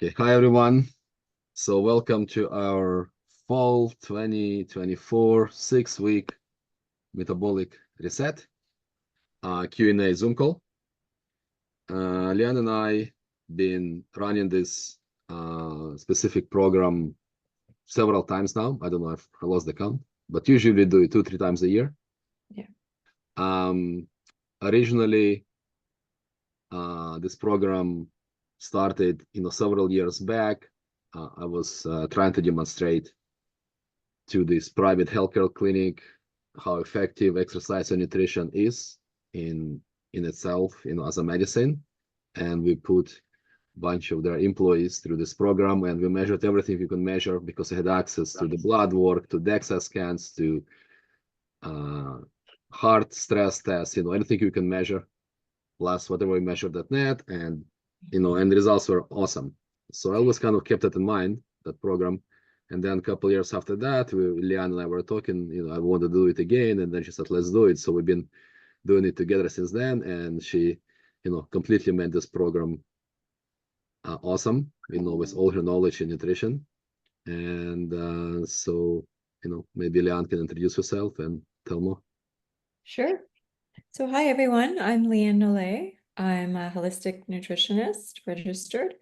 Okay, hi everyone. So welcome to our fall 2024 6-week metabolic reset Q&A Zoom call. Lian and I been running this specific program several times now. I don't know if I lost the count, but usually we do it 2-3 times a year. Yeah. Originally, this program started, several years back. I was trying to demonstrate to this private healthcare clinic how effective exercise and nutrition is in itself, as a medicine. And we put a bunch of their employees through this program, and we measured everything we could measure because we had access to the blood work, to DEXA scans, to heart stress tests, anything you can measure, plus whatever we measured at NET, and and the results were awesome. So I always kind of kept it in mind, that program. And then a couple of years after that, Lian and I were talking, I want to do it again. And then she said, let's do it. So we've been doing it together since then. And she, completely made this program awesome, with all her knowledge in nutrition. And so, maybe Lian can introduce herself and tell more. Sure. So hi, everyone. I'm Lian Nollet. I'm a holistic nutritionist, registered,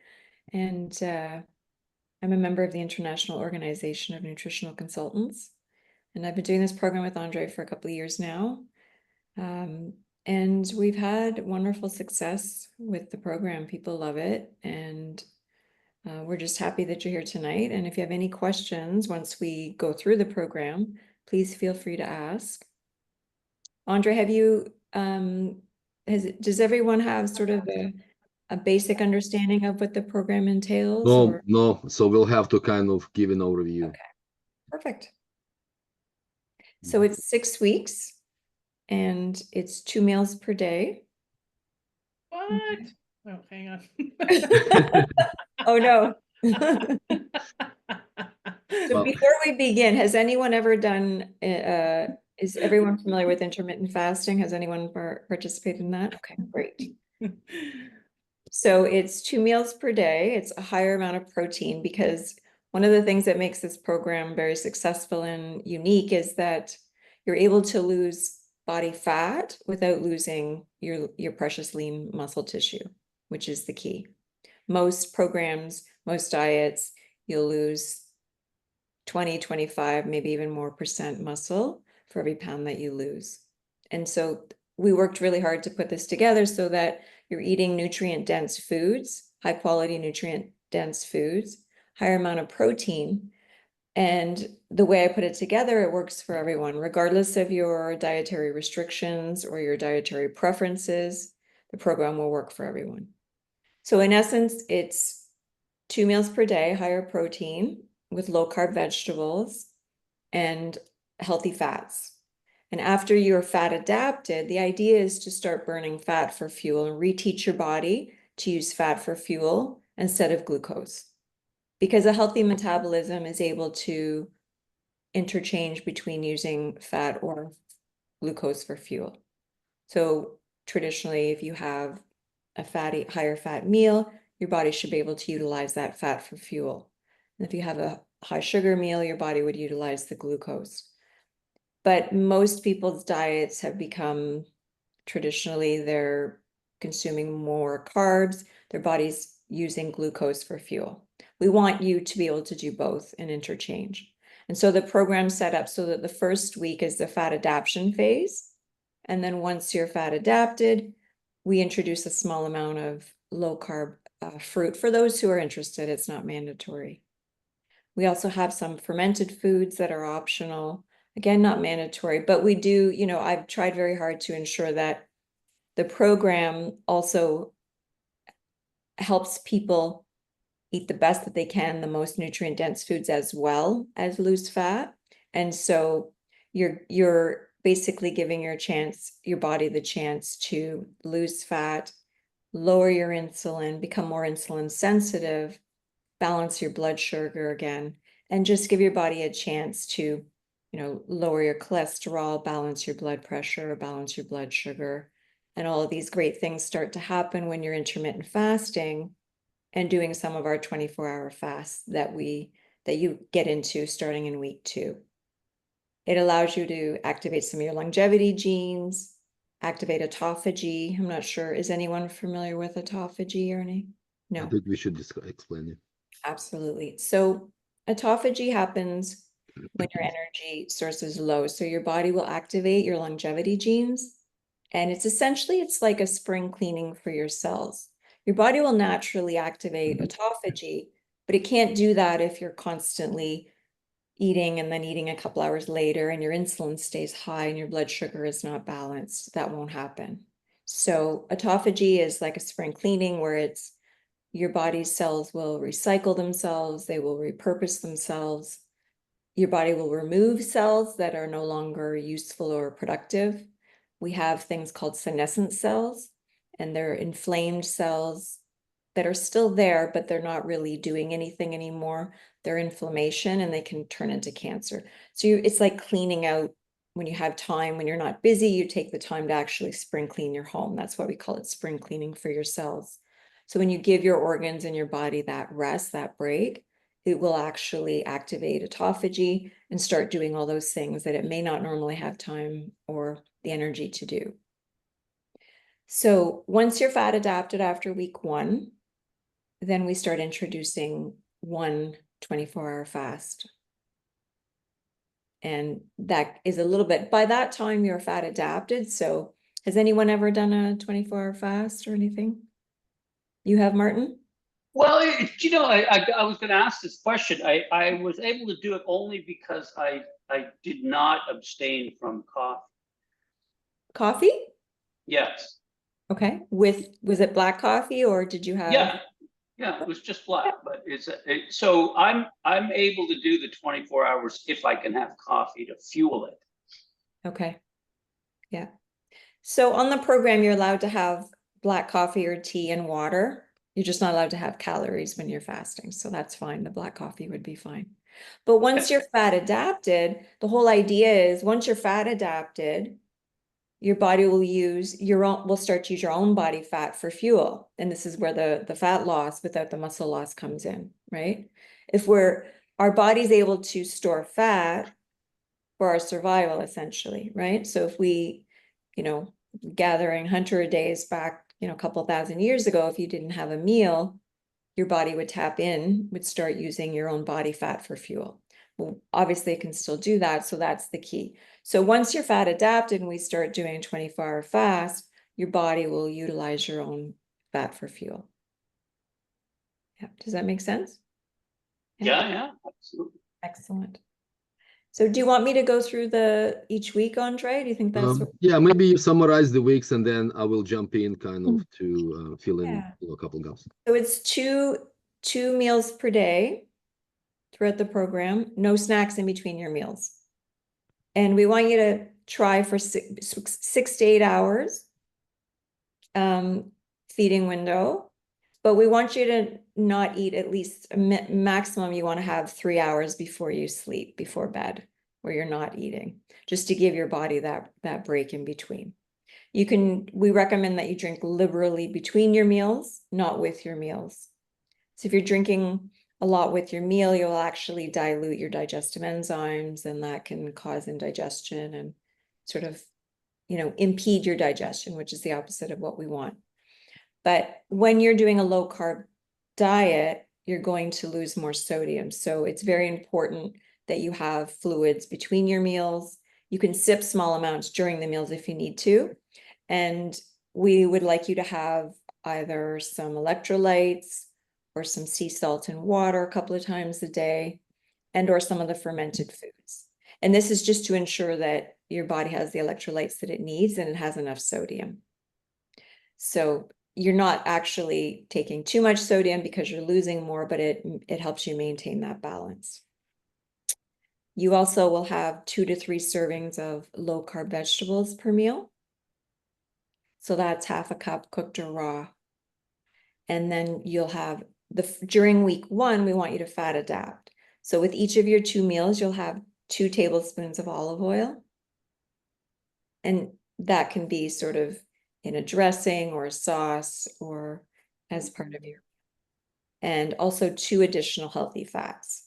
and I'm a member of the International Organization of Nutritional Consultants. And I've been doing this program with Andre for a couple of years now. And we've had wonderful success with the program. People love it. And we're just happy that you're here tonight. And if you have any questions once we go through the program, please feel free to ask. Andre, have you, does everyone have sort of a basic understanding of what the program entails? No. So we'll have to kind of give an overview. Okay, perfect. So it's 6 weeks and it's 2 meals per day. What? Okay. Oh, hang on. Oh, no. So before we begin, has anyone ever done, is everyone familiar with intermittent fasting? Has anyone participated in that? Okay, great. So it's 2 meals per day. It's a higher amount of protein, because one of the things that makes this program very successful and unique is that you're able to lose body fat without losing your precious lean muscle tissue, which is the key. Most programs, most diets, you'll lose 20, 25, maybe even more % muscle for every pound that you lose. And so we worked really hard to put this together so that you're eating nutrient-dense foods, high-quality nutrient-dense foods, higher amount of protein. And the way I put it together, it works for everyone, regardless of your dietary restrictions or your dietary preferences. The program will work for everyone. So in essence, it's 2 meals per day, higher protein with low-carb vegetables and healthy fats. And after you're fat adapted, the idea is to start burning fat for fuel and reteach your body to use fat for fuel instead of glucose. Because a healthy metabolism is able to interchange between using fat or glucose for fuel. So traditionally, if you have a higher fat meal, your body should be able to utilize that fat for fuel. And if you have a high sugar meal, your body would utilize the glucose. But most people's diets have become, traditionally, they're consuming more carbs, their body's using glucose for fuel. We want you to be able to do both and interchange. And so the program's set up so that the first week is the fat adaptation phase. And then once you're fat adapted, we introduce a small amount of low carb fruit for those who are interested. It's not mandatory. We also have some fermented foods that are optional. Again, not mandatory, but we do, I've tried very hard to ensure that the program also helps people eat the best that they can, the most nutrient-dense foods, as well as lose fat. And so you're basically giving your body the chance to lose fat, lower your insulin, become more insulin sensitive, balance your blood sugar again, and just give your body a chance to, lower your cholesterol, balance your blood pressure, balance your blood sugar. And all of these great things start to happen when you're intermittent fasting. and doing some of our 24-hour fasts that you get into starting in week 2. It allows you to activate some of your longevity genes, activate autophagy. I'm not sure, is anyone familiar with autophagy, Ernie? I No, think we should explain it. absolutely. So autophagy happens when your energy source is low. So your body will activate your longevity genes. And it's like a spring cleaning for your cells. Your body will naturally activate autophagy, but it can't do that if you're constantly eating and then eating a couple hours later and your insulin stays high and your blood sugar is not balanced. That won't happen. So autophagy is like a spring cleaning where it's your body's cells will recycle themselves, they will repurpose themselves. Your body will remove cells that are no longer useful or productive. We have things called senescent cells, and they're inflamed cells that are still there, but they're not really doing anything anymore. They're inflammation and they can turn into cancer. So it's like cleaning out when you have time, when you're not busy, you take the time to actually spring clean your home. That's why we call it spring cleaning for your cells. So when you give your organs and your body that rest, that break, it will actually activate autophagy and start doing all those things that it may not normally have time or the energy to do. So once you're fat adapted after week 1, then we start introducing one 24-hour fast. And that is a little bit, by that time you're fat adapted. So has anyone ever done a 24-hour fast or anything? You have, Martin? Well, I was going to ask this question. I was able to do it only because I did not abstain from coffee. Coffee? Yes. Okay. Was it black coffee or did you have? Yeah, it was just black, but so I'm able to do the 24 hours if I can have coffee to fuel it. Okay. Yeah. So on the program, you're allowed to have black coffee or tea and water. You're just not allowed to have calories when you're fasting. So that's fine. The black coffee would be fine. But once you're fat adapted, the whole idea is once you're fat adapted, your body will start to use your own body fat for fuel. And this is where the fat loss without the muscle loss comes in, right? If our body's able to store fat for our survival, essentially, right? So if we, gathering hunter days back, a couple thousand years ago, if you didn't have a meal, your body would start using your own body fat for fuel. Well, obviously it can still do that. So that's the key. So once you're fat adapted and we start doing a 24-hour fast, your body will utilize your own fat for fuel. Yeah. Does that make sense? Yeah, absolutely. Excellent. So do you want me to go through each week, Andre? Do you think that's yeah, maybe you summarize the weeks and then I will jump in kind of to fill in a couple gaps. So it's two meals per day throughout the program, no snacks in between your meals. And we want you to try for 6 to 8 hours feeding window, but we want you to not eat at least maximum. You want to have 3 hours before you sleep, before bed, where you're not eating, just to give your body that break in between. We recommend that you drink liberally between your meals, not with your meals. So if you're drinking a lot with your meal, you'll actually dilute your digestive enzymes, and that can cause indigestion and sort of, impede your digestion, which is the opposite of what we want. But when you're doing a low carb diet, you're going to lose more sodium. So it's very important that you have fluids between your meals. You can sip small amounts during the meals if you need to. And we would like you to have either some electrolytes or some sea salt and water a couple of times a day, and or some of the fermented foods. And this is just to ensure that your body has the electrolytes that it needs and it has enough sodium. So you're not actually taking too much sodium because you're losing more, but it helps you maintain that balance. You also will have 2 to 3 servings of low carb vegetables per meal. So that's half a cup cooked or raw. And then you'll have during week 1, we want you to fat adapt. So with each of your 2 meals, you'll have 2 tablespoons of olive oil. And that can be sort of in a dressing or a sauce or as part of your. and also 2 additional healthy fats.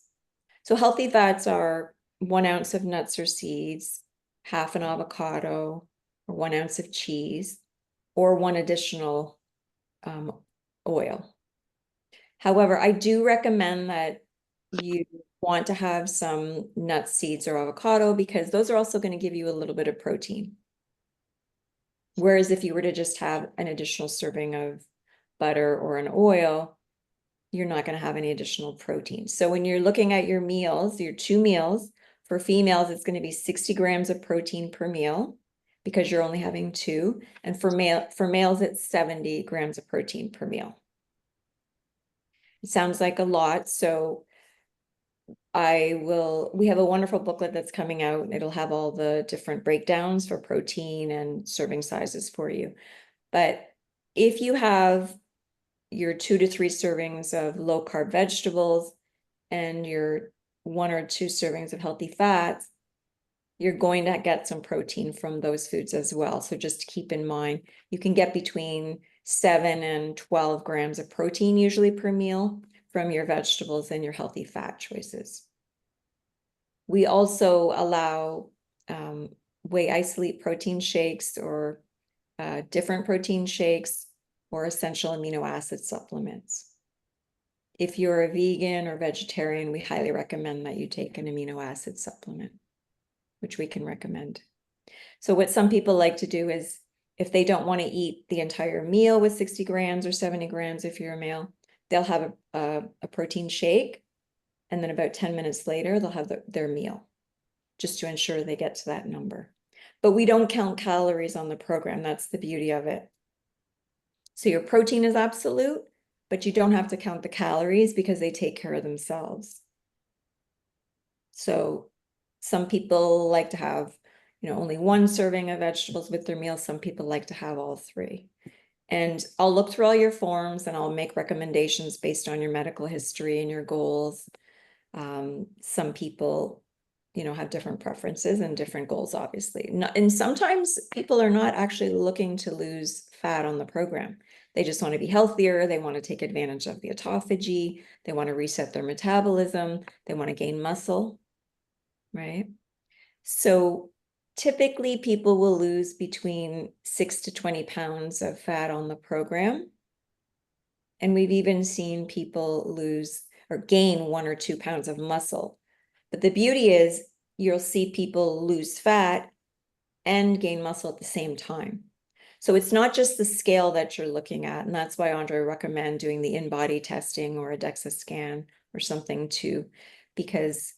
So healthy fats are 1 ounce of nuts or seeds, half an avocado, or 1 ounce of cheese, or 1 additional oil. However, I do recommend that you want to have some nuts, seeds, or avocado because those are also going to give you a little bit of protein. Whereas if you were to just have an additional serving of butter or an oil, you're not going to have any additional protein. So when you're looking at your meals, your 2 meals, for females, it's going to be 60 grams of protein per meal because you're only having 2. And for males, it's 70 grams of protein per meal. It sounds like a lot. So we have a wonderful booklet that's coming out. It'll have all the different breakdowns for protein and serving sizes for you. But if you have your 2 to 3 servings of low carb vegetables and your 1 or 2 servings of healthy fats, you're going to get some protein from those foods as well. So just keep in mind, you can get between 7 and 12 grams of protein usually per meal from your vegetables and your healthy fat choices. We also allow whey isolate protein shakes or different protein shakes or essential amino acid supplements. If you're a vegan or vegetarian, we highly recommend that you take an amino acid supplement, which we can recommend. So what some people like to do is if they don't want to eat the entire meal with 60 grams or 70 grams, if you're a male, they'll have a protein shake. And then about 10 minutes later, they'll have their meal just to ensure they get to that number. But we don't count calories on the program. That's the beauty of it. So your protein is absolute, but you don't have to count the calories because they take care of themselves. So some people like to have, only 1 serving of vegetables with their meal. Some people like to have all 3. And I'll look through all your forms and I'll make recommendations based on your medical history and your goals. Some people, have different preferences and different goals, obviously. And sometimes people are not actually looking to lose fat on the program. They just want to be healthier. They want to take advantage of the autophagy. They want to reset their metabolism. They want to gain muscle, right? So typically people will lose between 6 to 20 pounds of fat on the program. And we've even seen people lose or gain 1 or 2 pounds of muscle. But the beauty is you'll see people lose fat and gain muscle at the same time. So it's not just the scale that you're looking at. And that's why Andre recommend doing the in-body testing or a DEXA scan or something too, because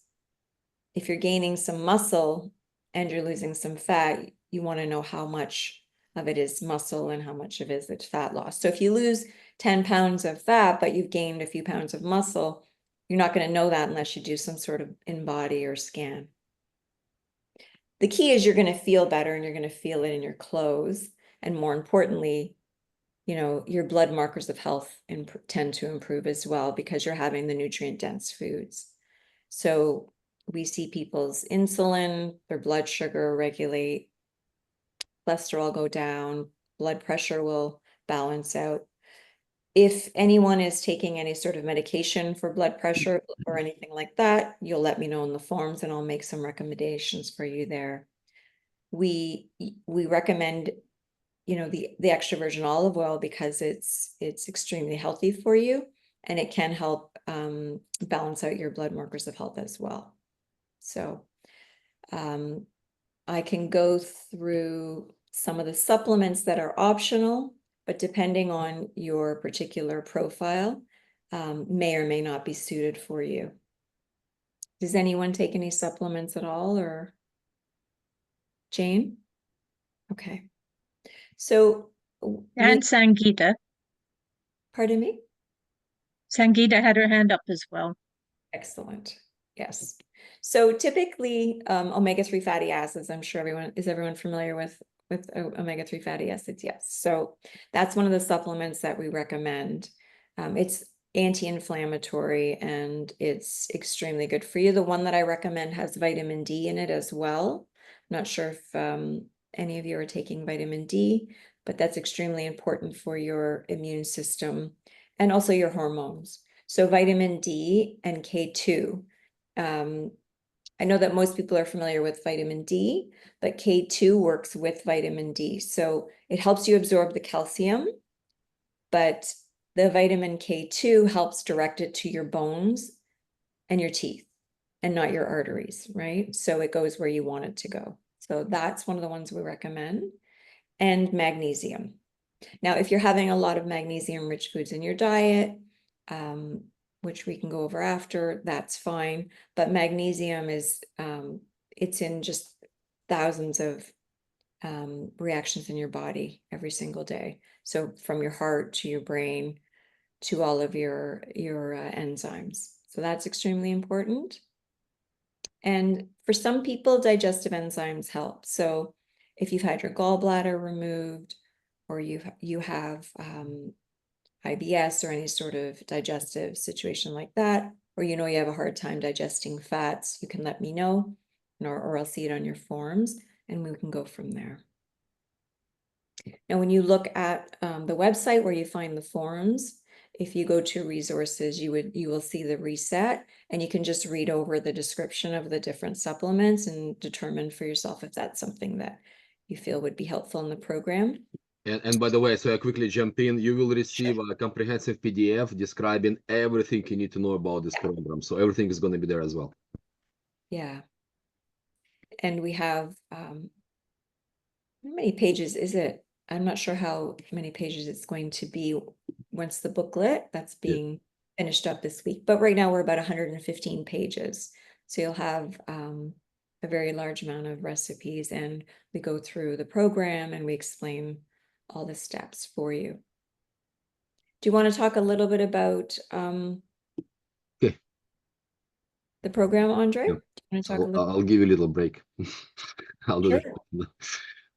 if you're gaining some muscle and you're losing some fat, you want to know how much of it is muscle and how much of it is fat loss. So if you lose 10 pounds of fat, but you've gained a few pounds of muscle, you're not going to know that unless you do some sort of in-body or scan. The key is you're going to feel better and you're going to feel it in your clothes. And more importantly, your blood markers of health tend to improve as well because you're having the nutrient-dense foods. So we see people's insulin, their blood sugar regulate, cholesterol go down, blood pressure will balance out. If anyone is taking any sort of medication for blood pressure or anything like that, you'll let me know in the forms and I'll make some recommendations for you there. We recommend, the extra virgin olive oil because it's extremely healthy for you and it can help balance out your blood markers of health as well. So I can go through some of the supplements that are optional, but depending on your particular profile, may or may not be suited for you. Does anyone take any supplements at all, or Jane? Okay. So, And Sangeeta. pardon me? Sangeeta had her hand up as well. Excellent. Yes. So typically, omega-3 fatty acids, I'm sure everyone familiar with omega-3 fatty acids? Yes. So that's one of the supplements that we recommend. It's anti-inflammatory and it's extremely good for you. The one that I recommend has vitamin D in it as well. I'm not sure if any of you are taking vitamin D, but that's extremely important for your immune system and also your hormones. So vitamin D and K2. I know that most people are familiar with vitamin D, but K2 works with vitamin D. So it helps you absorb the calcium, but the vitamin K2 helps direct it to your bones and your teeth and not your arteries, right? So it goes where you want it to go. So that's one of the ones we recommend. And magnesium. Now, if you're having a lot of magnesium-rich foods in your diet, which we can go over after, that's fine. But magnesium is, it's in just thousands of reactions in your body every single day. So from your heart to your brain to all of your enzymes. So that's extremely important. And for some people, digestive enzymes help. So if you've had your gallbladder removed, or you have IBS or any sort of digestive situation like that, or you know you have a hard time digesting fats, you can let me know, or I'll see it on your forms, and we can go from there. Now, when you look at the website where you find the forms, if you go to resources, you will see the reset, and you can just read over the description of the different supplements and determine for yourself if that's something that you feel would be helpful in the program. And by the way, so I quickly jump in, you will receive a comprehensive PDF describing everything you need to know about this program. So everything is going to be there as well. Yeah. And we have, how many pages is it? I'm not sure how many pages it's going to be once the booklet that's being finished up this week. But right now we're about 115 pages. So you'll have a very large amount of recipes, and we go through the program and we explain all the steps for you. Do you want to talk a little bit about Okay. the program, Andre? Yeah. Do you want to talk a little? I'll give you a little break. I'll do Sure.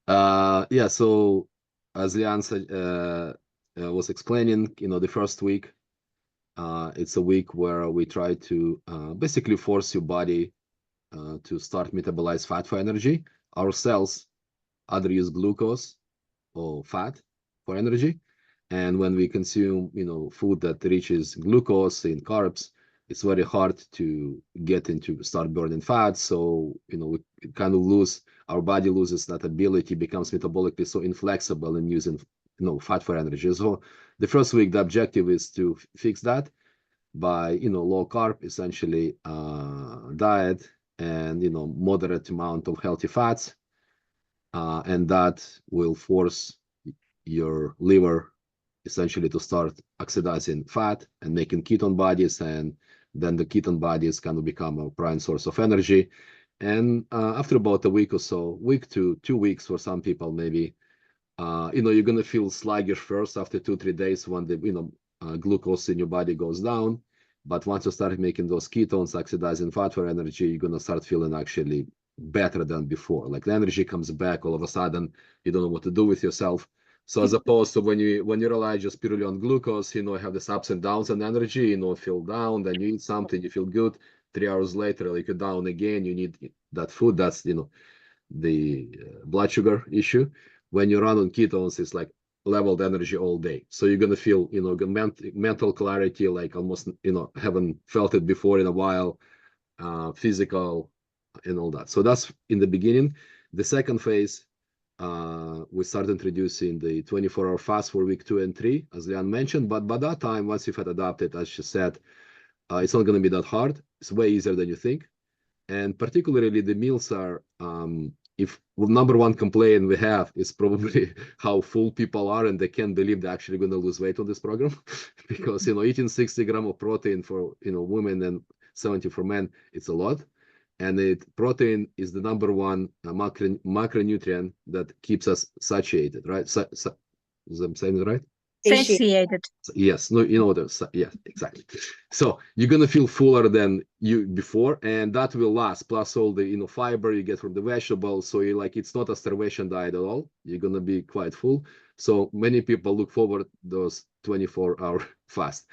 that. Yeah, so as Leanne said, was explaining, the first week, it's a week where we try to basically force your body to start metabolize fat for energy. Our cells either use glucose or fat for energy. And when we consume, food that reaches glucose in carbs, it's very hard to get into start burning fat. So, we kind of our body loses that ability, becomes metabolically so inflexible in using, fat for energy. So the first week, the objective is to fix that by, low carb, essentially, diet and, moderate amount of healthy fats. And that will force your liver essentially to start oxidizing fat and making ketone bodies, and then the ketone bodies kind of become a prime source of energy. And after about a week or so, week to 2 weeks for some people maybe, you're going to feel sluggish first after 2-3 days when the glucose in your body goes down. But once you start making those ketones, oxidizing fat for energy, you're going to start feeling actually better than before. Like the energy comes back all of a sudden, you don't know what to do with yourself. So as opposed to when you rely just purely on glucose, have this ups and downs in energy, feel down, then you eat something, you feel good. 3 hours later, like you're down again, you need that food. That's, the blood sugar issue. When you run on ketones, it's like leveled energy all day. So you're going to feel, mental clarity, like almost, haven't felt it before in a while, physical and all that. So that's in the beginning. The second phase, we started introducing the 24-hour fast for week 2 and 3, as Leanne mentioned. But by that time, once you've had adapted, as she said, it's not going to be that hard. It's way easier than you think. And particularly the meals are, if number one complaint we have is probably how full people are and they can't believe they're actually going to lose weight on this program. Because, eating 60 grams of protein for, women and 70 for men, it's a lot. And protein is the number one macronutrient that keeps us satiated, right? Is I'm saying it right? Satiated. Yes, no, yeah, exactly. So you're gonna feel fuller than you before, and that will last. Plus all the fiber you get from the vegetables. So it's not a starvation diet at all. You're gonna be quite full. So many people look forward to those 24-hour fast,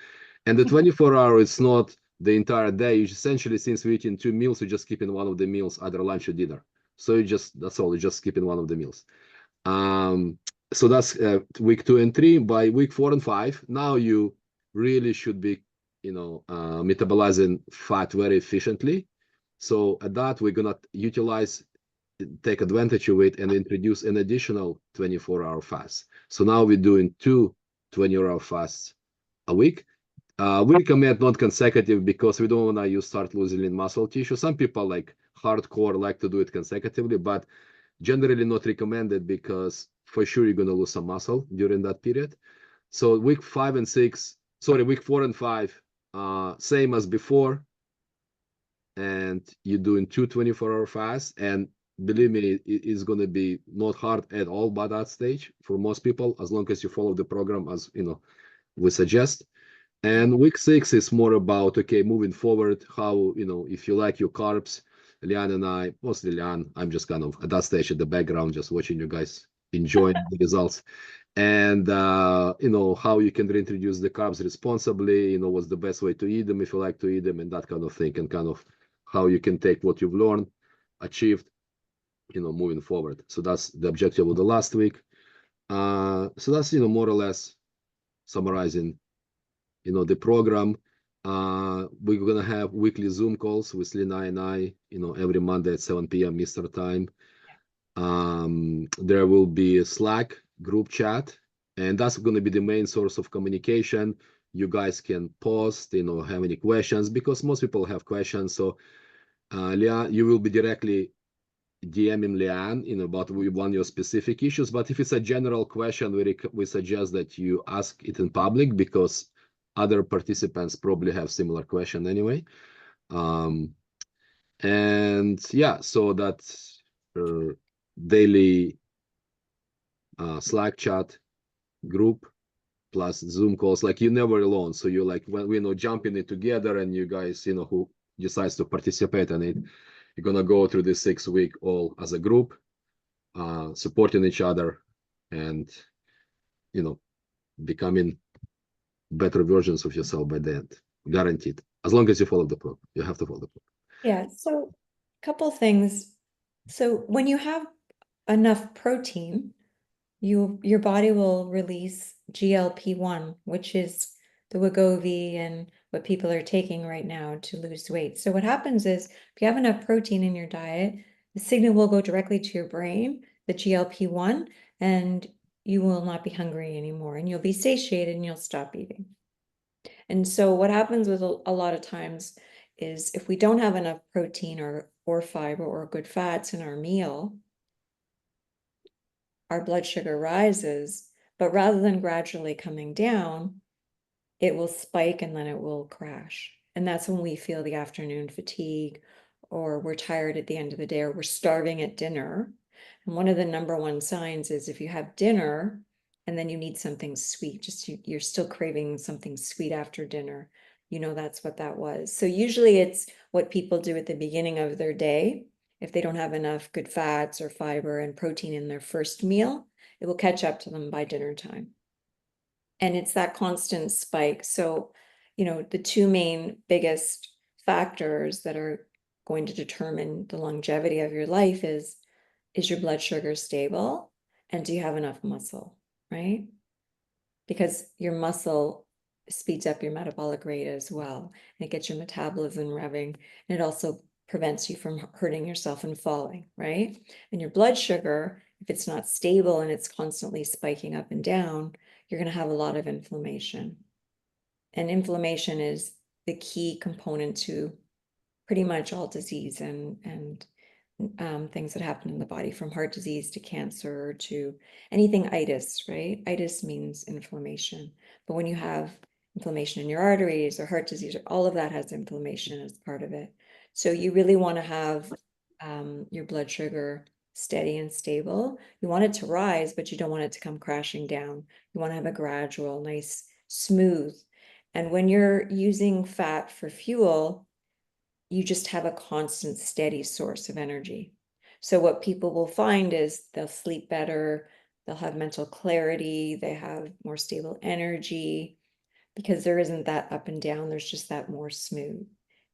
and the 24-hour is not the entire day. You essentially, since we're eating 2 meals, you're just skipping one of the meals, either lunch or dinner. So that's all. You're just skipping one of the meals. So that's week 2 and 3. By week 4 and 5, now you really should be, metabolizing fat very efficiently. So at that, we're gonna take advantage of it and introduce an additional 24-hour fast. So now we're doing 2 20-hour fasts a week. We recommend not consecutive because we don't want to start losing lean muscle tissue. Some people like hardcore like to do it consecutively, but generally not recommended because for sure you're going to lose some muscle during that period. So week 4 and 5, same as before. And you're doing 2 24-hour fasts. And believe me, it is going to be not hard at all by that stage for most people, as long as you follow the program as we suggest. And week 6 is more about, okay, moving forward, how, if you like your carbs, Lian and I, mostly Lian, I'm just kind of at that stage in the background, just watching you guys enjoying the results. And, how you can reintroduce the carbs responsibly, what's the best way to eat them if you like to eat them and that kind of thing, and kind of how you can take what you've learned, achieved, moving forward. So that's the objective of the last week. So that's, more or less summarizing the program. We're gonna have weekly Zoom calls with Lina and I, every Monday at 7 p.m. Eastern time. There will be a Slack group chat, and that's going to be the main source of communication. You guys can post, have any questions, because most people have questions. So Lian, you will be directly DMing Lian, about one of your specific issues. But if it's a general question, we suggest that you ask it in public, because other participants probably have similar question anyway. And yeah, so that's daily Slack chat group plus Zoom calls. Like, you're never alone. So you're like, when we jumping it together, and you guys, who decides to participate in it, you're gonna go through this 6-week all as a group, supporting each other, and becoming better versions of yourself by the end, guaranteed. As long as you follow the program, you have to follow the program. Yeah, so a couple things. So when you have enough protein, your body will release GLP-1, which is the Wegovy and what people are taking right now to lose weight. So what happens is, if you have enough protein in your diet, the signal will go directly to your brain, the GLP-1, and you will not be hungry anymore, and you'll be satiated and you'll stop eating. And so what happens with a lot of times is, if we don't have enough protein or fiber or good fats in our meal, our blood sugar rises, but rather than gradually coming down, it will spike and then it will crash. And that's when we feel the afternoon fatigue, or we're tired at the end of the day, or we're starving at dinner. And one of the number one signs is, if you have dinner and then you need something sweet, you're still craving something sweet after dinner, that's what that was. So usually it's what people do at the beginning of their day. If they don't have enough good fats or fiber and protein in their first meal, it will catch up to them by dinner time. And it's that constant spike. So, the two main biggest factors that are going to determine the longevity of your life is your blood sugar stable, and do you have enough muscle, right? Because your muscle speeds up your metabolic rate as well, and it gets your metabolism revving, and it also prevents you from hurting yourself and falling, right? And your blood sugar, if it's not stable and it's constantly spiking up and down, you're going to have a lot of inflammation. And inflammation is the key component to pretty much all disease and things that happen in the body, from heart disease to cancer to anything itis, right? Itis means inflammation. But when you have inflammation in your arteries or heart disease, all of that has inflammation as part of it. So you really want to have your blood sugar steady and stable. You want it to rise, but you don't want it to come crashing down. You want to have a gradual, nice, smooth. And when you're using fat for fuel, you just have a constant, steady source of energy. So what people will find is they'll sleep better, they'll have mental clarity, they have more stable energy, because there isn't that up and down, there's just that more smooth.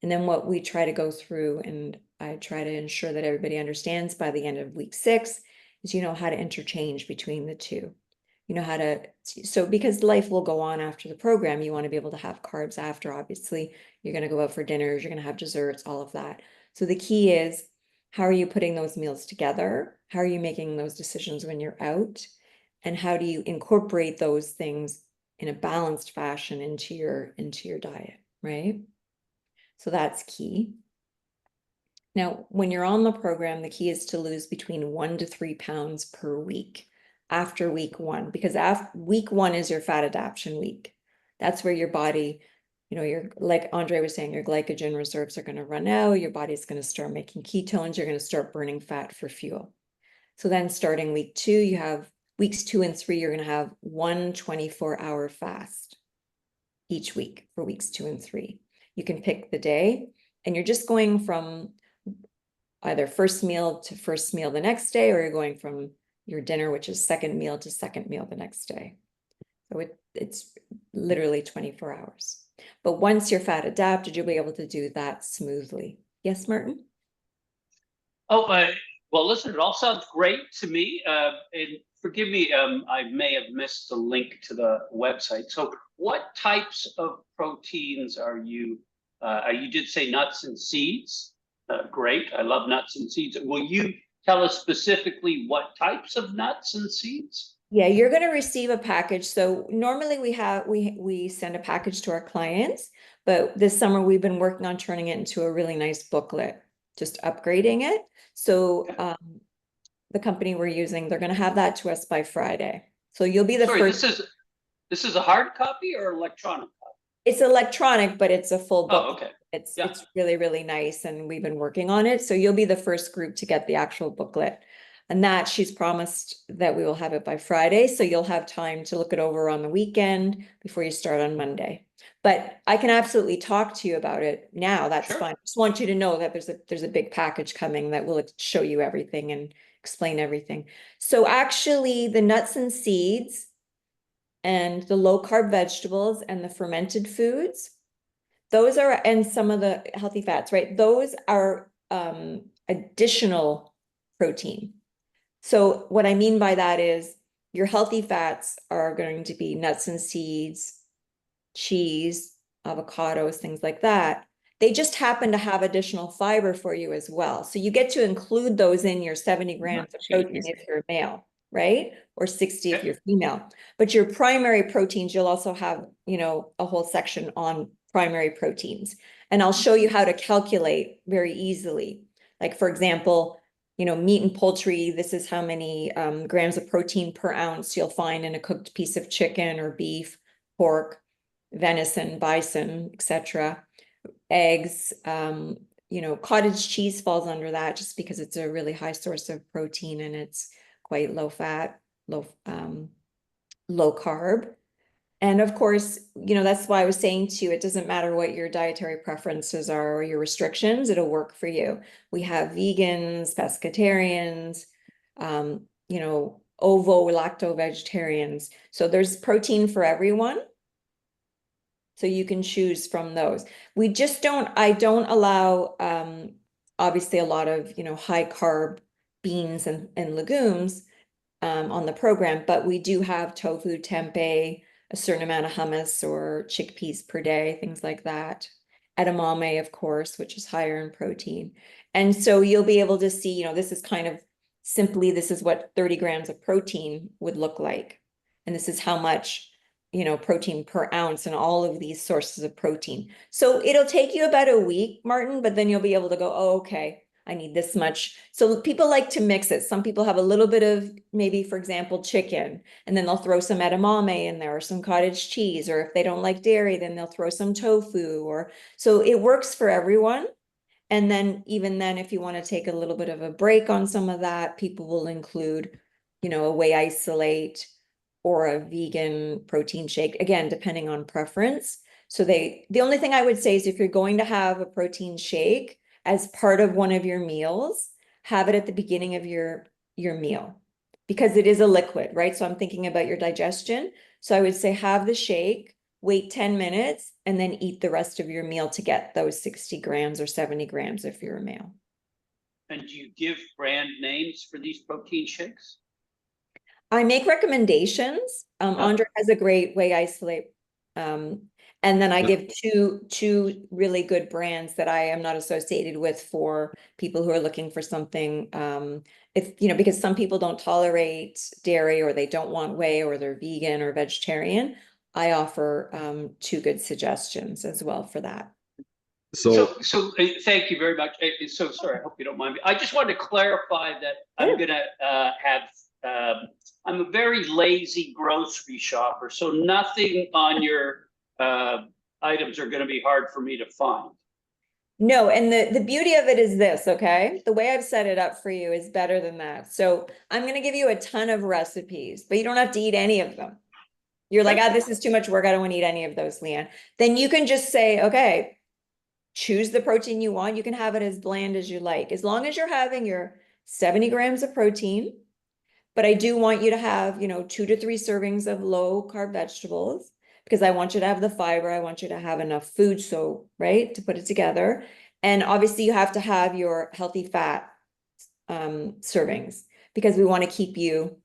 And then what we try to go through, and I try to ensure that everybody understands by the end of week 6, is how to interchange between the two. you know how to, so because life will go on after the program, you want to be able to have carbs after, obviously. You're going to go out for dinners, you're going to have desserts, all of that. So the key is, how are you putting those meals together? How are you making those decisions when you're out? And how do you incorporate those things in a balanced fashion into your diet, right? So that's key. Now, when you're on the program, the key is to lose between 1 to 3 pounds per week after week 1, because after week 1 is your fat adaptation week. That's where your body, you know, your, like Andre was saying, your glycogen reserves are going to run out. Your body's going to start making ketones. You're going to start burning fat for fuel. So then starting week 2, you have weeks 2 and 3, you're going to have 1 24-hour fast each week for weeks 2 and 3. You can pick the day, and you're just going from either first meal to first meal the next day, or you're going from your dinner, which is second meal, to second meal the next day. So it's literally 24 hours. But once you're fat adapted, you'll be able to do that smoothly. Yes, Martin? Oh, well, listen, it all sounds great to me. And forgive me, I may have missed the link to the website. So what types of proteins are you did say nuts and seeds. Great, I love nuts and seeds. Will you tell us specifically what types of nuts and seeds? Yeah, you're going to receive a package. So normally we send a package to our clients, but this summer we've been working on turning it into a really nice booklet, just upgrading it. So the company we're using, they're going to have that to us by Friday. So you'll be the first. This is a hard copy or electronic copy? It's electronic, but it's a full book. Oh, okay. It's really, really nice, and we've been working on it. So you'll be the first group to get the actual booklet. And that she's promised that we will have it by Friday. So you'll have time to look it over on the weekend before you start on Monday. But I can absolutely talk to you about it now. That's fine. I just want you to know that there's a big package coming that will show you everything and explain everything. So actually the nuts and seeds and the low carb vegetables and the fermented foods, those are, and some of the healthy fats, right? Those are additional protein. So what I mean by that is your healthy fats are going to be nuts and seeds, cheese, avocados, things like that. They just happen to have additional fiber for you as well. So you get to include those in your 70 grams of protein if you're male, right? Or 60 if you're female. But your primary proteins, you'll also have, you know, a whole section on primary proteins. And I'll show you how to calculate very easily. Like, for example, you know, meat and poultry, this is how many grams of protein per ounce you'll find in a cooked piece of chicken or beef, pork, venison, bison, etc. Eggs, you know, cottage cheese falls under that just because it's a really high source of protein and it's quite low fat, low carb. And of course, you know, that's why I was saying to you, it doesn't matter what your dietary preferences are or your restrictions, it'll work for you. We have vegans, pescatarians, you know, ovo-lacto vegetarians. So there's protein for everyone. So you can choose from those. We just I don't allow, obviously a lot of, you know, high carb beans and legumes on the program, but we do have tofu, tempeh, a certain amount of hummus or chickpeas per day, things like that. Edamame, of course, which is higher in protein. And so you'll be able to see, you know, this is kind of simply, this is what 30 grams of protein would look like. And this is how much, you know, protein per ounce and all of these sources of protein. So it'll take you about a week, Martin, but then you'll be able to go, oh, okay, I need this much. So people like to mix it. Some people have a little bit of maybe, for example, chicken, and then they'll throw some edamame in there or some cottage cheese, or if they don't like dairy, then they'll throw some tofu, or so it works for everyone. And then even then, if you want to take a little bit of a break on some of that, people will include, you know, a whey isolate or a vegan protein shake, again, depending on preference. So the only thing I would say is if you're going to have a protein shake as part of one of your meals, have it at the beginning of your meal, because it is a liquid, right? So I'm thinking about your digestion. So I would say have the shake, wait 10 minutes, and then eat the rest of your meal to get those 60 grams or 70 grams if you're a male. And do you give brand names for these protein shakes? I make recommendations. Oh. Andre has a great whey isolate. And then I Yeah. give two really good brands that I am not associated with for people who are looking for something. If, you know, because some people don't tolerate dairy or they don't want whey or they're vegan or vegetarian. I offer two good suggestions as well for that. So Thank you very much. So sorry, I hope you don't mind me. I just wanted to clarify that I'm Sure. gonna I'm a very lazy grocery shopper, so nothing on your items are gonna be hard for me to find. No, and the beauty of it is this, okay? The way I've set it up for you is better than that. So I'm going to give you a ton of recipes, but you don't have to eat any of them. You're like, this is too much work. I don't want to eat any of those, Leanne. Then you can just say, okay, choose the protein you want. You can have it as bland as you like, as long as you're having your 70 grams of protein. But I do want you to have, 2 to 3 servings of low carb vegetables, because I want you to have the fiber. I want you to have enough food, so, right, to put it together. And obviously you have to have your healthy fat servings, because we want to keep you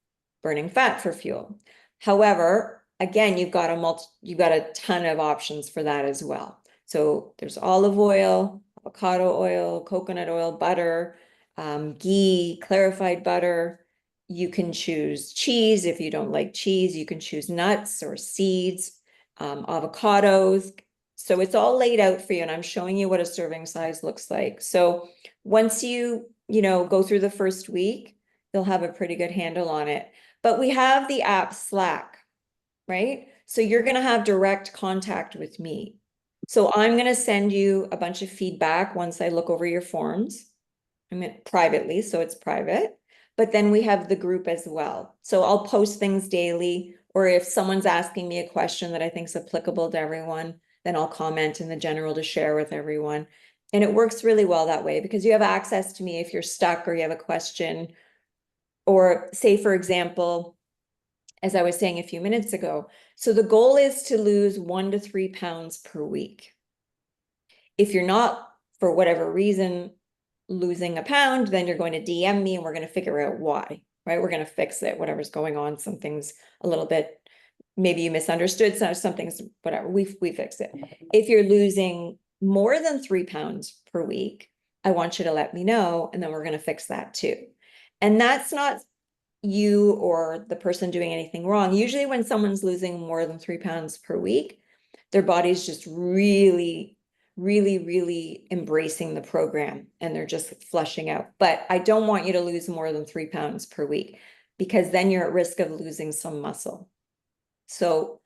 burning fat for fuel. However, again, you've got a ton of options for that as well. So there's olive oil, avocado oil, coconut oil, butter, ghee, clarified butter. You can choose cheese. If you don't like cheese, you can choose nuts or seeds, avocados. So it's all laid out for you, and I'm showing you what a serving size looks like. So once you go through the first week, you'll have a pretty good handle on it. But we have the app Slack, right? So you're going to have direct contact with me. So I'm going to send you a bunch of feedback once I look over your forms. I mean, privately, so it's private. But then we have the group as well. So I'll post things daily, or if someone's asking me a question that I think is applicable to everyone, then I'll comment in the general to share with everyone. And it works really well that way, because you have access to me if you're stuck or you have a question. Or say, for example, as I was saying a few minutes ago, so the goal is to lose 1 to 3 pounds per week. If you're not, for whatever reason, losing a pound, then you're going to DM me and we're going to figure out why, right? We're going to fix it, whatever's going on. Something's a little bit, maybe you misunderstood, something's whatever, we fix it. If you're losing more than 3 pounds per week, I want you to let me know, and then we're going to fix that too. And that's not you or the person doing anything wrong. Usually when someone's losing more than 3 pounds per week, their body's just really embracing the program, and they're just flushing out. But I don't want you to lose more than 3 pounds per week, because then you're at risk of losing some muscle. So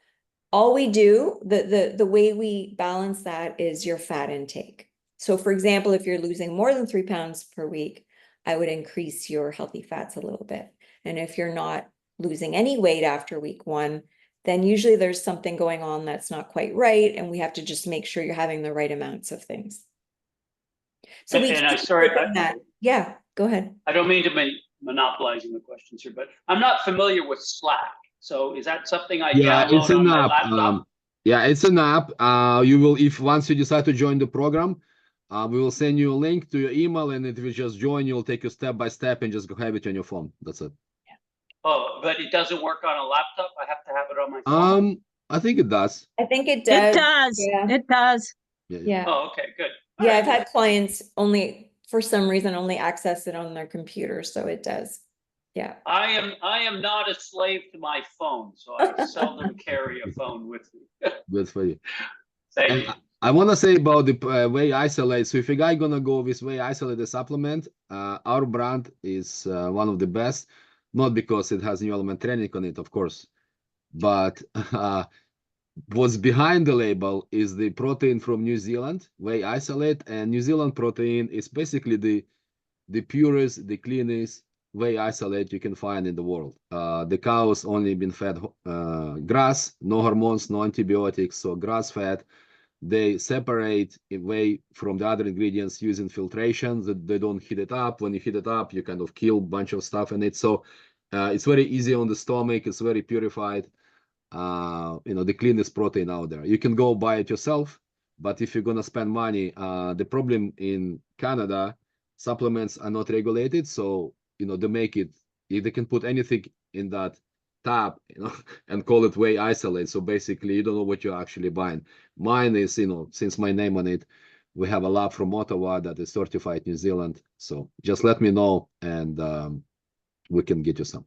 all we do, the way we balance that is your fat intake. So for example, if you're losing more than 3 pounds per week, I would increase your healthy fats a little bit. And if you're not losing any weight after week 1, then usually there's something going on that's not quite right, and we have to just make sure you're having the right amounts of things. So yeah, go ahead. I don't mean to be monopolizing the questions here, but I'm not familiar with Slack. So is that something I download it's an on my app. laptop? It's an app. You will, if once you decide to join the program, we will send you a link to your email, and if you just join, you'll take you step by step and just go have it on your phone. That's it. Oh, but it doesn't work on a laptop? I have to have it on my phone? I think it does. I think it does. It does. Yeah. It does. Yeah. Oh, okay, good. All Yeah, right. I've had clients for some reason, only access it on their computer, so it does. Yeah. I am not a slave to my phone, so I seldom carry a phone with me. Good for you. Thank And you. I want to say about the whey isolate. So if a guy gonna go with whey isolate supplement, our brand is one of the best, not because it has new element training on it, of course, but what's behind the label is the protein from New Zealand, whey isolate, and New Zealand protein is basically the purest, the cleanest whey isolate you can find in the world. The cows only been fed grass, no hormones, no antibiotics, so grass fed. They separate away from the other ingredients using filtration. That they don't heat it up. When you heat it up, you kind of kill a bunch of stuff in it. So it's very easy on the stomach. It's very purified. The cleanest protein out there. You can go buy it yourself, but if you're gonna spend money, the problem in Canada, supplements are not regulated. So they make it. They can put anything in that tab, and call it whey isolate. So basically, you don't know what you're actually buying. Mine is, since my name on it, we have a lab from Ottawa that is certified New Zealand. So just let me know, and we can get you some.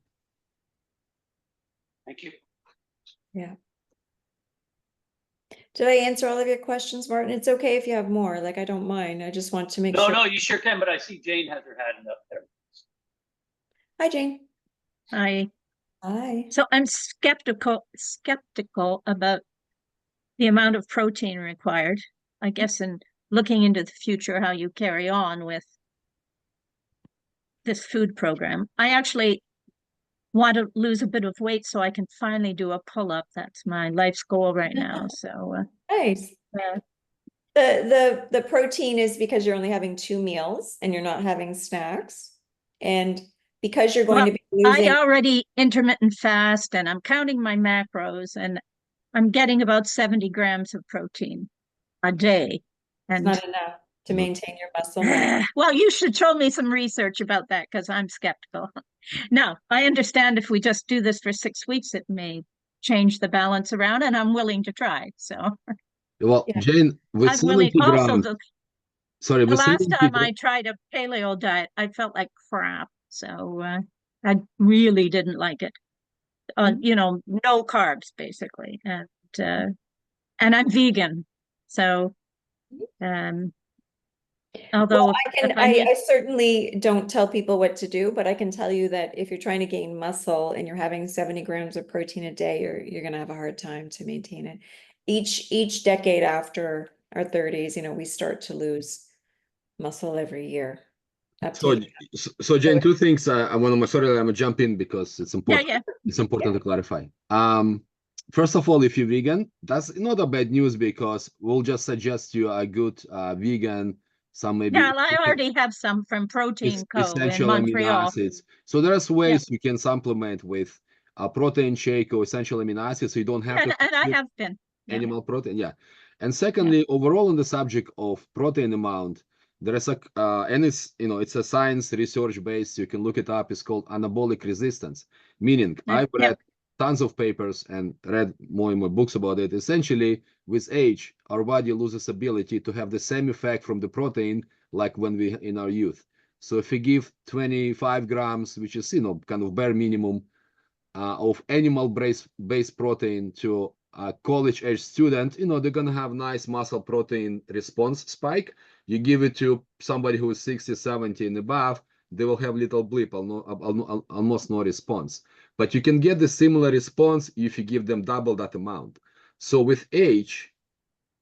Thank you. Did I answer all of your questions, Martin? It's okay if you have more, like, I don't mind. I just want to make No, sure. no, you sure can, but I see Jane has her hand up there. Hi, Jane. Hi. Hi. So I'm skeptical about the amount of protein required. I guess in looking into the future, how you carry on with this food program. I actually want to lose a bit of weight so I can finally do a pull-up. That's my life's goal right now. So Nice. yeah. The protein is because you're only having 2 meals and you're not having snacks. And because you're going to be losing. I already intermittent fast and I'm counting my macros and I'm getting about 70 grams of protein a day. It's And not enough to maintain your muscle mass. well, you should show me some research about that because I'm skeptical. Now, I understand if we just do this for 6 weeks, it may change the balance around, and I'm willing to try. So Well, Yeah. Jane, with I'm willing. 70 Also, grams, sorry, the with last 70 time I tried a paleo diet, I felt like crap. So I really didn't like it. No carbs basically, and I'm vegan. So although Well, if I need I certainly don't tell people what to do, but I can tell you that if you're trying to gain muscle and you're having 70 grams of protein a day, you're going to have a hard time to maintain it. Each decade after our 30s, we start to lose muscle every year. So Jane, two things. I'm gonna jump in because it's important. yeah. It's important to clarify. First of all, if you're vegan, that's not a bad news because we'll just suggest you a good vegan, some maybe Yeah, I already have some from Protein Co. in essential amino Montreal. acids. So there's ways you can supplement with a protein shake or essential amino acids, so you don't have to. And I have been. Animal protein, yeah. And secondly, overall on the subject of protein amount, there is and it's a science research based. You can look it up. It's called anabolic resistance. Meaning, I've read tons of papers and read more and more books about it. Essentially, with age, our body loses ability to have the same effect from the protein like when we in our youth. So if we give 25 grams, which is kind of bare minimum of animal-based protein to a college-age student, they're gonna have nice muscle protein response spike. You give it to somebody who is 60, 70 and above, they will have little blip, almost no response. But you can get the similar response if you give them double that amount. So with age,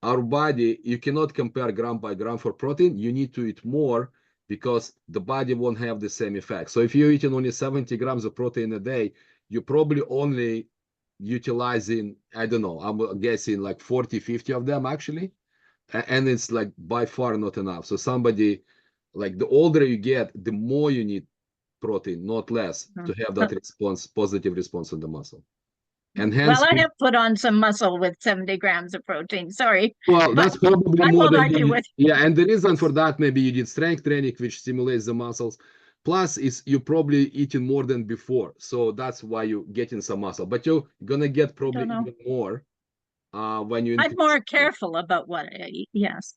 our body, you cannot compare gram by gram for protein. You need to eat more because the body won't have the same effect. So if you're eating only 70 grams of protein a day, you're probably only utilizing, I don't know, I'm guessing like 40, 50 of them actually. And it's like by far not enough. So somebody, like the older you get, the more you need protein, not less, to have that positive response on the muscle. And hence, well, I have put on some muscle with 70 grams of protein. Sorry. Well, that's probably I more won't than argue with. Yeah, and the reason for that, maybe you did strength training, which stimulates the muscles. Plus, is you're probably eating more than before, so that's why you're getting some muscle. But you're gonna get probably even more when you. I'm more careful about what I eat. Yes.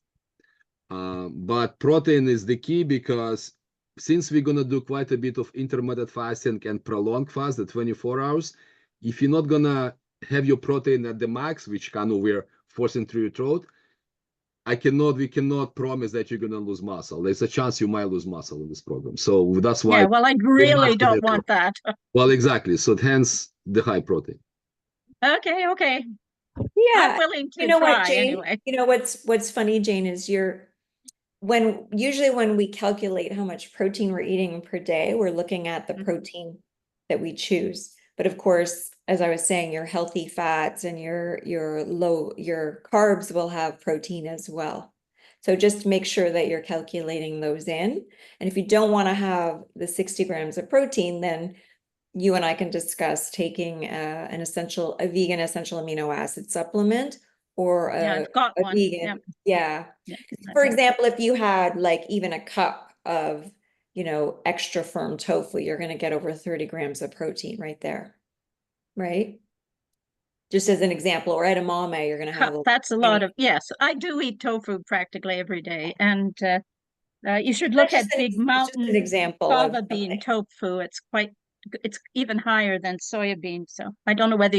But protein is the key because since we're gonna do quite a bit of intermittent fasting and prolonged fast, the 24 hours, if you're not gonna have your protein at the max, which kind of we're forcing through your throat, we cannot promise that you're gonna lose muscle. There's a chance you might lose muscle in this program. So that's why. Yeah, well, I really don't want that. Well, exactly. So hence the high protein. Okay. Yeah. I'm willing to What, try Jane? anyway. What's funny, Jane, is usually when we calculate how much protein we're eating per day, we're looking at the protein that we choose. But of course, as I was saying, your healthy fats and your carbs will have protein as well. So just make sure that you're calculating those in. And if you don't want to have the 60 grams of protein, then you and I can discuss taking a vegan essential amino acid supplement or I've got a one. vegan. Yeah. For example, if you had like even a cup of, extra firm tofu, you're going to get over 30 grams of protein right there. right? Just as an example, or edamame, you're gonna have. That's a lot of, yes, I do eat tofu practically every day. And you should look That's at just an- Big it's just an Mountain example fava of bean something. tofu. It's even higher than soya beans. So I don't know whether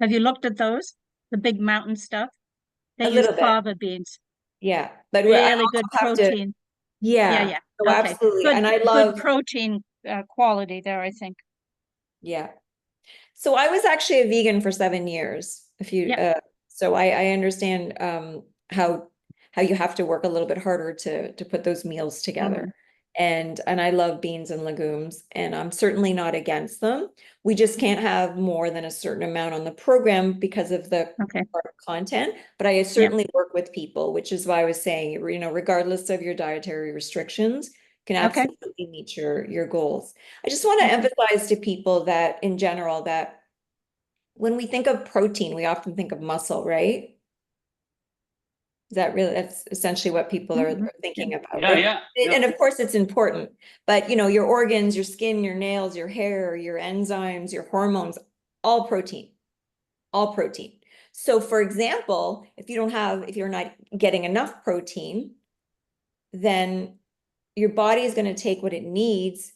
have you looked at those? The Big Mountain stuff? They A use little bit, fava beans. yeah, but I Really also good have to, protein. Yeah, yeah, yeah. oh, Okay. absolutely, and I Good love, protein quality there, I think. yeah. So I was actually a vegan for 7 years, Yeah. so I understand, how you have to work a little bit harder to put those meals together. And I love beans and legumes, and I'm certainly not against them. We just can't have more than a certain amount on the program because of the Okay. content, but I certainly work with people, which is why I was saying, you know, regardless of your dietary restrictions, can Okay. absolutely meet your goals. I just want to emphasize to people that in general, that when we think of protein, we often think of muscle, right? That's essentially what people are Mhm. thinking about, Yeah, right? yeah, And yeah. of course it's important, but you know, your organs, your skin, your nails, your hair, your enzymes, your hormones, all protein, all protein. So for example, if you're not getting enough protein, then your body is going to take what it needs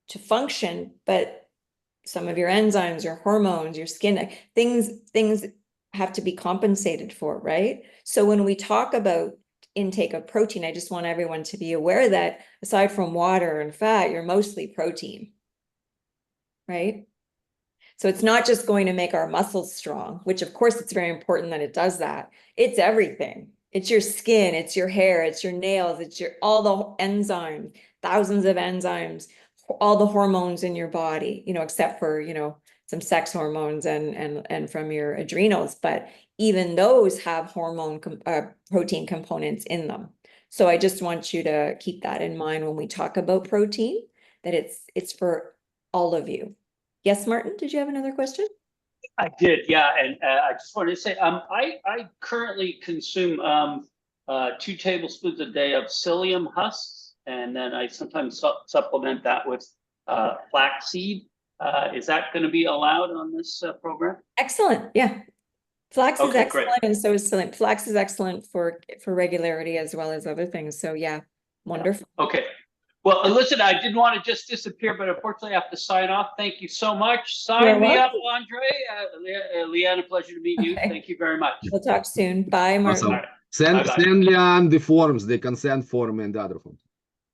to function, but some of your enzymes, your hormones, your skin, things have to be compensated for, right? So when we talk about intake of protein, I just want everyone to be aware that aside from water and fat, you're mostly protein, right? So it's not just going to make our muscles strong, which of course it's very important that it does that. It's everything. It's your skin, it's your hair, it's your nails, it's all the enzymes, thousands of enzymes, all the hormones in your body, you know, except for, you know, some sex hormones and from your adrenals, but even those have protein components in them. So I just want you to keep that in mind when we talk about protein, that it's for all of you. Yes, Martin, did you have another question? I did, yeah, and I just wanted to say, I currently consume 2 tablespoons a day of psyllium husks, and then I sometimes supplement that with flaxseed. Is that going to be allowed on this program? Excellent, yeah. Flax is Okay, great. excellent, and so is psyllium. Flax is excellent for regularity as well as other things. So yeah, wonderful. Okay. Well, listen, I didn't want to just disappear, but unfortunately I have to sign off. Thank you so much. Sign me up, Andre. Leanne, a pleasure to meet you. Okay. Thank you very much. We'll talk soon. Bye, Martin. Awesome. All right. Send Bye-bye. Leanne the forms, the consent form and the other forms.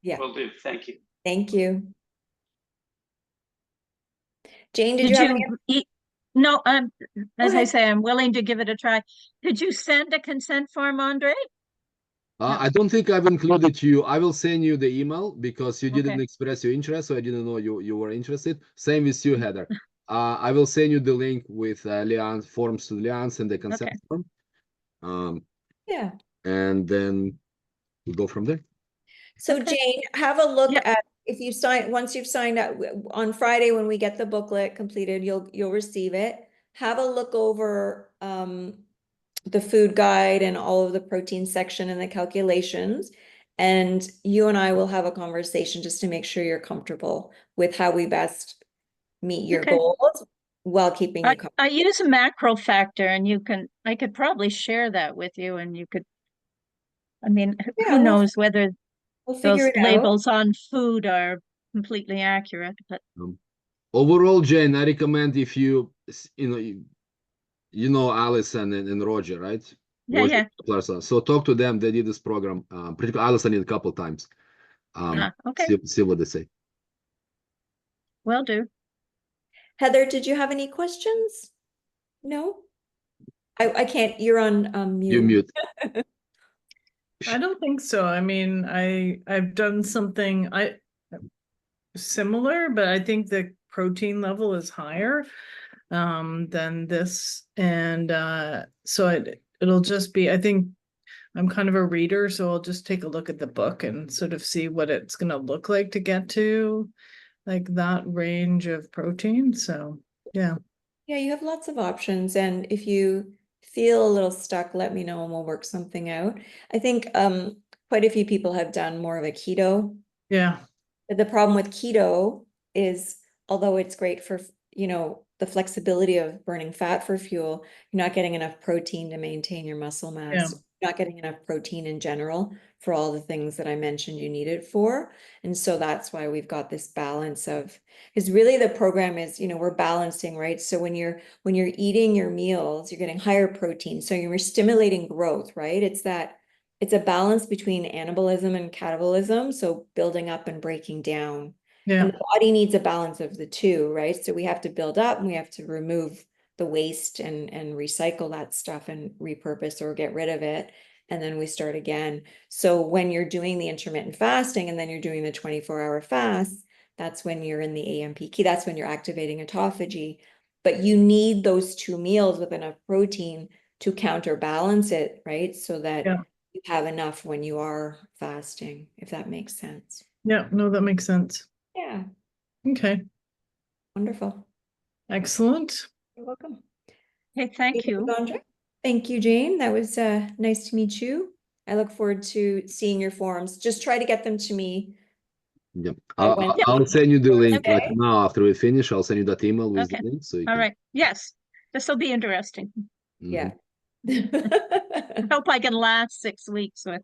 Yeah, Will do. Thank you. thank you. Jane, did Did you have any? you eat? No, as I ahead. say, I'm willing to give it a try. Did you send a consent form, Andre? I don't think I've included you. I will send you the email because you didn't Okay. express your interest, so I didn't know you were interested. Same with you, Heather. I will send you the link with Leanne's forms to Leanne's and the consent form. Yeah. And then we go from there. So Okay. Jane, have a look Yep. at, if you once you've signed up on Friday, when we get the booklet completed, you'll receive it. Have a look over the food guide and all of the protein section and the calculations. And you and I will have a conversation just to make sure you're comfortable with how we best meet your Okay. goals while keeping you I use a macro factor, and I could probably share that with you, and you could, I mean, Yeah, who knows whether we'll figure those it out. labels on food are completely accurate, but Overall, Jane, I recommend if you know Allison and Roger, right? yeah, Roger yeah. Plaza. So talk to them. They did this program. Particularly Allison did a couple times. Okay, See what they say. will do. Heather, did you have any questions? No? I can't, you're on You mute. mute. I don't think so. I mean, I've done something similar, but I think the protein level is higher than this, and so it'll just be, I think I'm kind of a reader, so I'll just take a look at the book and sort of see what it's going to look like to get to like that range of protein. So yeah. Yeah, you have lots of options, and if you feel a little stuck, let me know and we'll work something out. I think quite a few people have done more of a keto. Yeah. But the problem with keto is, although it's great for, you know, the flexibility of burning fat for fuel, you're not getting enough protein to maintain your muscle mass. Yeah. You're not getting enough protein in general for all the things that I mentioned you need it for. And so that's why we've got this balance of, because really the program is, we're balancing, right? So when you're eating your meals, you're getting higher protein. So you're stimulating growth, right? It's a balance between anabolism and catabolism. So building up and breaking down. Yeah. And the body needs a balance of the two, right? So we have to build up and we have to remove the waste and recycle that stuff and repurpose or get rid of it. And then we start again. So when you're doing the intermittent fasting and then you're doing the 24-hour fast, that's when you're in the AMP key. That's when you're activating autophagy. But you need those 2 meals with enough protein to counterbalance it, right? So that Yeah. you have enough when you are fasting, if that makes sense. Yeah, no, that makes sense. Yeah, Okay, wonderful. excellent. You're welcome. Okay, thank you. Andre. Thank you, Jane. That was nice to meet you. I look forward to seeing your forms. Just try to get them to me. Yep. I went- I'll send you the link like Okay. now after we finish. I'll send you that email with Okay. the link so you All can. right. Yes, this will be interesting. Mhm. Yeah. Hope I can last 6 weeks with.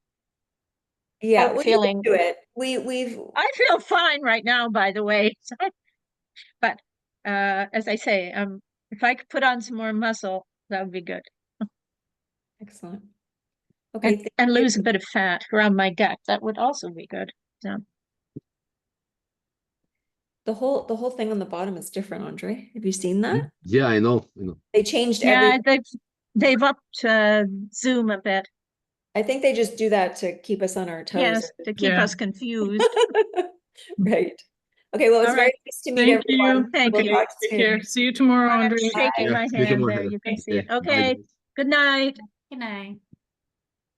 Yeah, Oh, well, feeling- you can do it. We've I feel fine right now, by the way. But as I say, if I could put on some more muscle, that would be good. excellent. Okay, And, and lose a bit of fat around my gut. That would also be good. So the whole thing on the bottom is different, Andre. Have you seen that? Yeah, I know. They changed yeah, every. they've upped Zoom a bit. I think they just do that to keep us on our toes. Yes, to keep Yeah. us confused. Right. Okay, well, it's All very right. nice to meet Thank everyone. you. Thank We'll you. talk Take soon. care. See you tomorrow, I'm Andre. shaking Yeah, my see you hand tomorrow. there. You can see it. Okay, bye, Okay. guys. Good night. Good night.